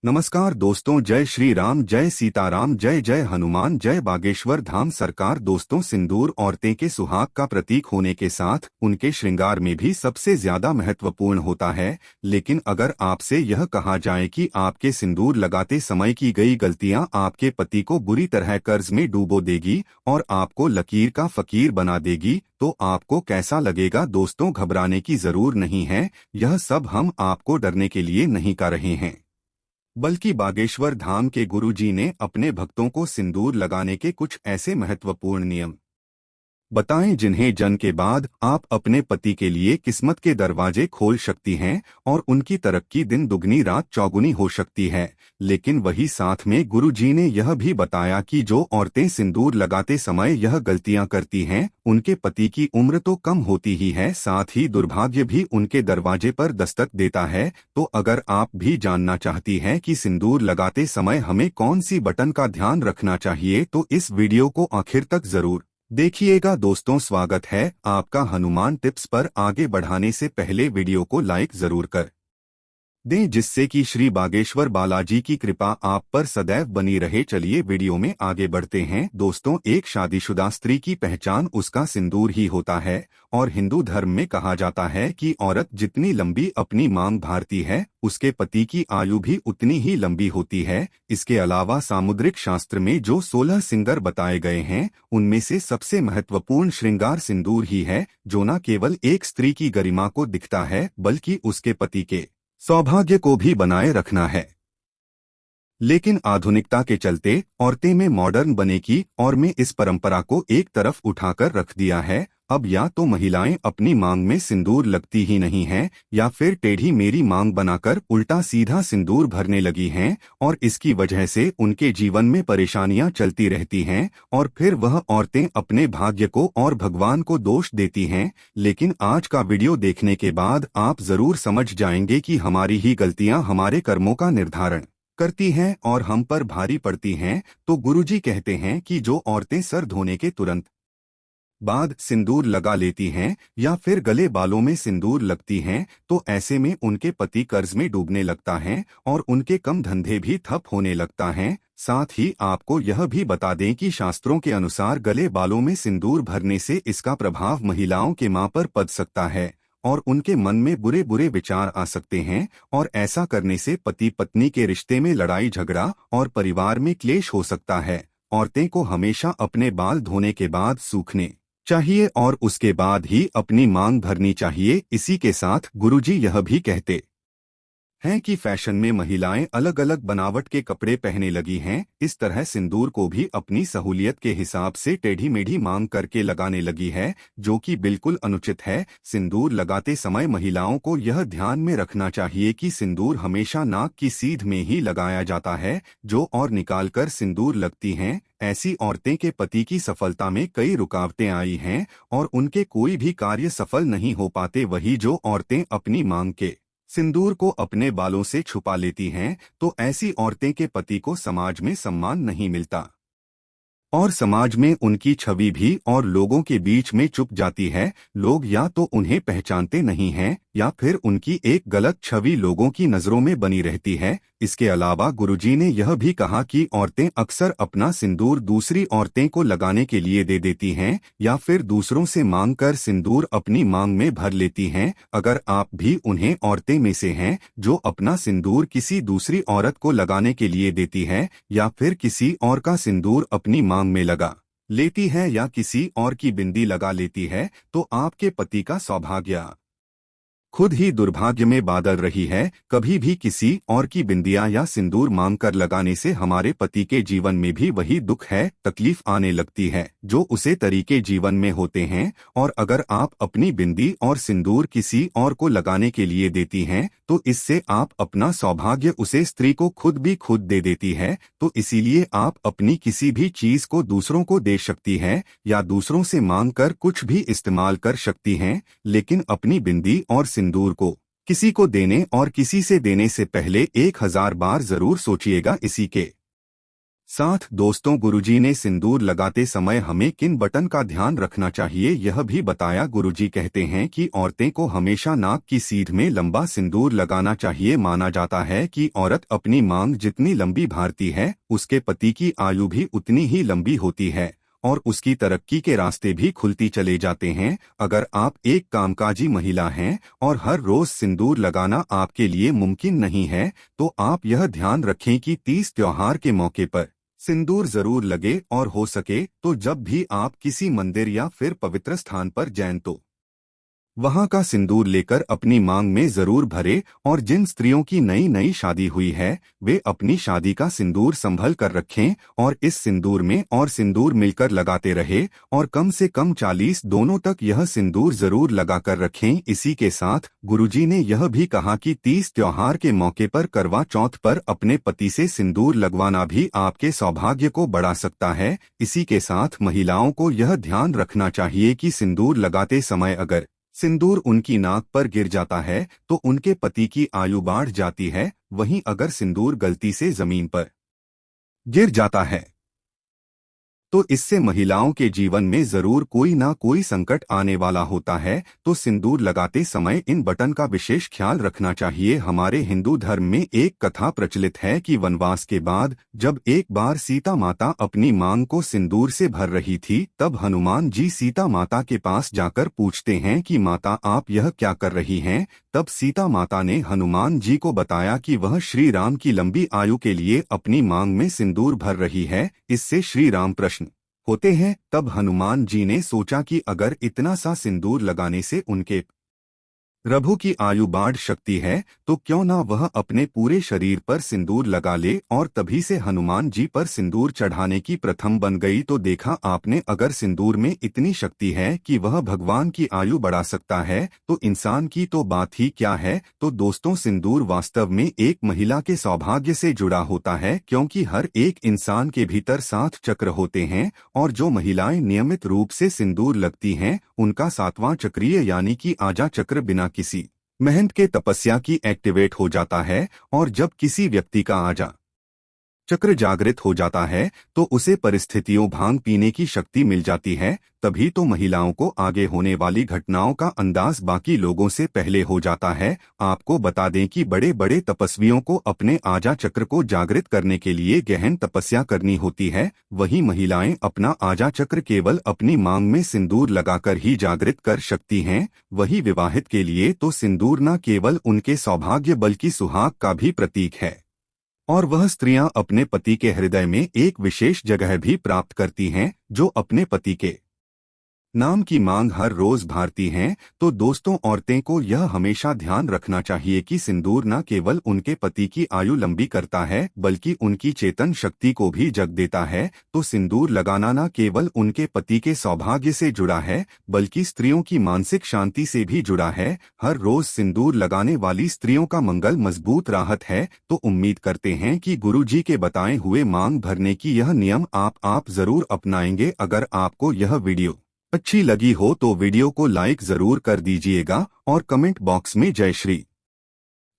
नमस्कार दोस्तों, जय श्री राम, जय सीताराम, जय जय हनुमान, जय बागेश्वर धाम सरकार। दोस्तों, सिंदूर औरतें के सुहाग का प्रतीक होने के साथ उनके श्रृंगार में भी सबसे ज्यादा महत्वपूर्ण होता है। लेकिन अगर आपसे यह कहा जाए कि आपके सिंदूर लगाते समय की गई गलतियां आपके पति को बुरी तरह कर्ज में डूबो देगी और आपको लकीर का फकीर बना देगी, तो आपको कैसा लगेगा? दोस्तों, घबराने की जरूर नहीं है। यह सब हम आपको डरने के लिए नहीं कर रहे हैं, बल्कि बागेश्वर धाम के गुरुजी ने अपने भक्तों को सिंदूर लगाने के कुछ ऐसे महत्वपूर्ण नियम बताएं जिन्हें जन के बाद आप अपने पति के लिए किस्मत के दरवाजे खोल सकती हैं और उनकी तरक्की दिन दुगनी रात चौगुनी हो सकती है। लेकिन वही साथ में गुरुजी ने यह भी बताया कि जो औरतें सिंदूर लगाते समय यह गलतियां करती हैं, उनके पति की उम्र तो कम होती ही है, साथ ही दुर्भाग्य भी उनके दरवाजे पर दस्तक देता है। तो अगर आप भी जानना चाहती हैं कि सिंदूर लगाते समय हमें कौन सी बटन का ध्यान रखना चाहिए, तो इस वीडियो को आखिर तक जरूर देखिएगा। दोस्तों, स्वागत है आपका हनुमान टिप्स पर। आगे बढ़ाने से पहले वीडियो को लाइक जरूर कर दें, जिससे कि श्री बागेश्वर बालाजी की कृपा आप पर सदैव बनी रहे। चलिए वीडियो में आगे बढ़ते हैं। दोस्तों, एक शादीशुदा स्त्री की पहचान उसका सिंदूर ही होता है और हिंदू धर्म में कहा जाता है कि औरत जितनी लंबी अपनी मांग भारती है, उसके पति की आयु भी उतनी ही लंबी होती है। इसके अलावा सामुद्रिक शास्त्र में जो 16 सिंगर बताए गए हैं, उनमें से सबसे महत्वपूर्ण श्रृंगार सिंदूर ही है, जो न केवल एक स्त्री की गरिमा को दिखता है, बल्कि उसके पति के सौभाग्य को भी बनाए रखना है। लेकिन आधुनिकता के चलते औरतें में मॉडर्न बने की और में इस परंपरा को एक तरफ उठाकर रख दिया है। अब या तो महिलाएं अपनी मांग में सिंदूर लगती ही नहीं हैं, या फिर टेढ़ी मेरी मांग बनाकर उल्टा सीधा सिंदूर भरने लगी हैं, और इसकी वजह से उनके जीवन में परेशानियां चलती रहती हैं और फिर वह औरतें अपने भाग्य को और भगवान को दोष देती हैं। लेकिन आज का वीडियो देखने के बाद आप जरूर समझ जाएंगे कि हमारी ही गलतियां हमारे कर्मों का निर्धारण करती हैं और हम पर भारी पड़ती हैं। तो गुरुजी कहते हैं कि जो औरतें सर धोने के तुरंत बाद सिंदूर लगा लेती हैं या फिर गले बालों में सिंदूर लगती हैं, तो ऐसे में उनके पति कर्ज में डूबने लगता है और उनके कम धंधे भी ठप होने लगता है। साथ ही आपको यह भी बता दें कि शास्त्रों के अनुसार गले बालों में सिंदूर भरने से इसका प्रभाव महिलाओं के मां पर पड़ सकता है और उनके मन में बुरे बुरे विचार आ सकते हैं, और ऐसा करने से पति पत्नी के रिश्ते में लड़ाई झगड़ा और परिवार में क्लेश हो सकता है। औरतें को हमेशा अपने बाल धोने के बाद सूखने चाहिए और उसके बाद ही अपनी मांग भरनी चाहिए। इसी के साथ गुरुजी यह भी कहते हैं कि फैशन में महिलाएं अलग अलग बनावट के कपड़े पहने लगी हैं, इस तरह सिंदूर को भी अपनी सहूलियत के हिसाब से टेढ़ी मेढ़ी मांग करके लगाने लगी है, जो कि बिल्कुल अनुचित है। सिंदूर लगाते समय महिलाओं को यह ध्यान में रखना चाहिए कि सिंदूर हमेशा नाक की सीध में ही लगाया जाता है। जो और निकाल कर सिंदूर लगती हैं, ऐसी औरतें के पति की सफलता में कई रुकावटें आई हैं और उनके कोई भी कार्य सफल नहीं हो पाते। वही जो औरतें अपनी मांग के सिंदूर को अपने बालों से छुपा लेती हैं, तो ऐसी औरतें के पति को समाज में सम्मान नहीं मिलता और समाज में उनकी छवि भी और लोगों के बीच में चुप जाती है। लोग या तो उन्हें पहचानते नहीं हैं या फिर उनकी एक गलत छवि लोगों की नजरों में बनी रहती है। इसके अलावा गुरुजी ने यह भी कहा कि औरतें अक्सर अपना सिंदूर दूसरी औरतें को लगाने के लिए दे देती हैं या फिर दूसरों से मांग कर सिंदूर अपनी मांग में भर लेती हैं। अगर आप भी उन्हें औरतें में से हैं जो अपना सिंदूर किसी दूसरी औरत को लगाने के लिए देती है या फिर किसी और का सिंदूर अपनी मांग में लगा लेती है या किसी और की बिंदी लगा लेती है, तो आपके पति का सौभाग्य खुद ही दुर्भाग्य में बादल रही है। कभी भी किसी और की बिंदियां या सिंदूर मांग कर लगाने से हमारे पति के जीवन में भी वही दुख है, तकलीफ आने लगती है जो उसे तरीके जीवन में होते हैं। और अगर आप अपनी बिंदी और सिंदूर किसी और को लगाने के लिए देती हैं, तो इससे आप अपना सौभाग्य उसे स्त्री को खुद दे देती है। तो इसीलिए आप अपनी किसी भी चीज को दूसरों को दे सकती है या दूसरों से मांग कर कुछ भी इस्तेमाल कर सकती हैं, लेकिन अपनी बिंदी और सिंदूर को किसी को देने और किसी से देने से पहले 1000 बार जरूर सोचिएगा। इसी के साथ दोस्तों, गुरुजी ने सिंदूर लगाते समय हमें किन बटन का ध्यान रखना चाहिए यह भी बताया। गुरुजी कहते हैं कि औरतें को हमेशा नाक की सीध में लंबा सिंदूर लगाना चाहिए। माना जाता है कि औरत अपनी मांग जितनी लंबी भारती है, उसके पति की आयु भी उतनी ही लंबी होती है और उसकी तरक्की के रास्ते भी खुलती चले जाते हैं। अगर आप एक कामकाजी महिला हैं और हर रोज सिंदूर लगाना आपके लिए मुमकिन नहीं है, तो आप यह ध्यान रखें कि तीज त्योहार के मौके पर सिंदूर जरूर लगे और हो सके तो जब भी आप किसी मंदिर या फिर पवित्र स्थान पर जाएं तो वहां का सिंदूर लेकर अपनी मांग में जरूर भरे। और जिन स्त्रियों की नई नई शादी हुई है, वे अपनी शादी का सिंदूर संभल कर रखें और इस सिंदूर में और सिंदूर मिलकर लगाते रहे और कम से कम 40 दोनों तक यह सिंदूर जरूर लगाकर रखें। इसी के साथ गुरुजी ने यह भी कहा कि तीज त्योहार के मौके पर करवा चौथ पर अपने पति से सिंदूर लगवाना भी आपके सौभाग्य को बढ़ा सकता है। इसी के साथ महिलाओं को यह ध्यान रखना चाहिए कि सिंदूर लगाते समय अगर सिंदूर उनकी नाक पर गिर जाता है तो उनके पति की आयु बढ़ जाती है। वहीं अगर सिंदूर गलती से जमीन पर गिर जाता है तो इससे महिलाओं के जीवन में जरूर कोई ना कोई संकट आने वाला होता है। तो सिंदूर लगाते समय इन बटन का विशेष ख्याल रखना चाहिए। हमारे हिंदू धर्म में एक कथा प्रचलित है कि वनवास के बाद जब एक बार सीता माता अपनी मांग को सिंदूर से भर रही थी, तब हनुमान जी सीता माता के पास जाकर पूछते हैं कि माता, आप यह क्या कर रही हैं? तब सीता माता ने हनुमान जी को बताया कि वह श्री राम की लंबी आयु के लिए अपनी मांग में सिंदूर भर रही है। इससे श्री राम प्रश्न होते हैं। तब हनुमान जी ने सोचा कि अगर इतना सा सिंदूर लगाने से उनके प्रभु की आयु बढ़ सकती है, तो क्यों ना वह अपने पूरे शरीर पर सिंदूर लगा ले। और तभी से हनुमान जी पर सिंदूर चढ़ाने की प्रथम बन गई। तो देखा आपने, अगर सिंदूर में इतनी शक्ति है कि वह भगवान की आयु बढ़ा सकता है, तो इंसान की तो बात ही क्या है। तो दोस्तों, सिंदूर वास्तव में एक महिला के सौभाग्य से जुड़ा होता है, क्योंकि हर एक इंसान के भीतर 7 चक्र होते हैं और जो महिलाएं नियमित रूप से सिंदूर लगती हैं, उनका 7वां चक्रीय यानी कि आजा चक्र बिना किसी मेहनत के तपस्या की एक्टिवेट हो जाता है। और जब किसी व्यक्ति का आजा चक्र जागृत हो जाता है तो उसे परिस्थितियों भांग पीने की शक्ति मिल जाती है। तभी तो महिलाओं को आगे होने वाली घटनाओं का अंदाज बाकी लोगों से पहले हो जाता है। आपको बता दें कि बड़े बड़े तपस्वियों को अपने आजा चक्र को जागृत करने के लिए गहन तपस्या करनी होती है। वहीं महिलाएं अपना आजा चक्र केवल अपनी मांग में सिंदूर लगाकर ही जागृत कर सकती हैं। वही विवाहित के लिए तो सिंदूर न केवल उनके सौभाग्य बल्कि सुहाग का भी प्रतीक है और वह स्त्रियां अपने पति के हृदय में एक विशेष जगह भी प्राप्त करती हैं, जो अपने पति के नाम की मांग हर रोज भारती हैं। तो दोस्तों, औरतें को यह हमेशा ध्यान रखना चाहिए कि सिंदूर न केवल उनके पति की आयु लंबी करता है, बल्कि उनकी चेतन शक्ति को भी जग देता है। तो सिंदूर लगाना न केवल उनके पति के सौभाग्य से जुड़ा है, बल्कि स्त्रियों की मानसिक शांति से भी जुड़ा है। हर रोज सिंदूर लगाने वाली स्त्रियों का मंगल मजबूत राहत है। तो उम्मीद करते हैं कि गुरुजी के बताए हुए मांग भरने की यह नियम आप जरूर अपनाएंगे। अगर आपको यह वीडियो अच्छी लगी हो तो वीडियो को लाइक जरूर कर दीजिएगा और कमेंट बॉक्स में जय श्री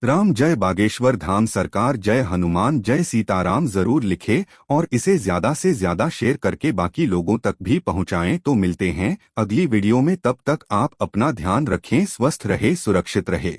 राम, जय बागेश्वर धाम सरकार, जय हनुमान, जय सीताराम जरूर लिखें और इसे ज्यादा से ज्यादा शेयर करके बाकी लोगों तक भी पहुंचाएं। तो मिलते हैं अगली वीडियो में, तब तक आप अपना ध्यान रखें, स्वस्थ रहे, सुरक्षित रहे।